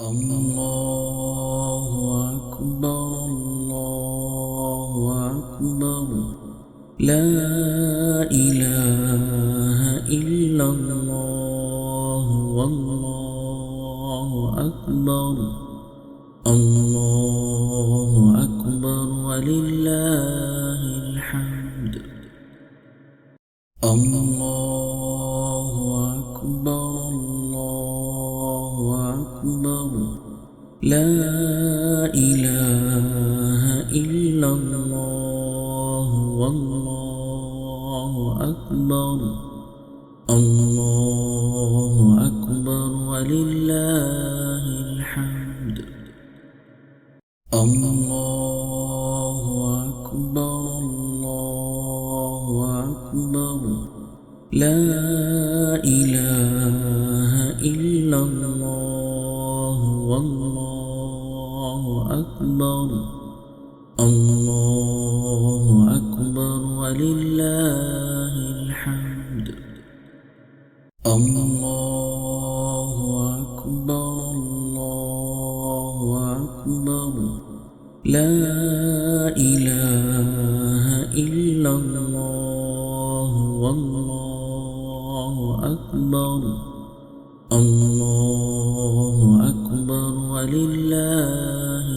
الله أكبر الله أكبر. لا إله إلا الله والله أكبر. الله أكبر ولله الحمد. الله أكبر الله أكبر. لا إله إلا الله والله أكبر. الله أكبر ولله الحمد. الله أكبر الله أكبر. لا إله إلا الله والله أكبر. الله أكبر ولله الحمد. الله أكبر الله أكبر. لا إله إلا الله والله أكبر. الله أكبر ولله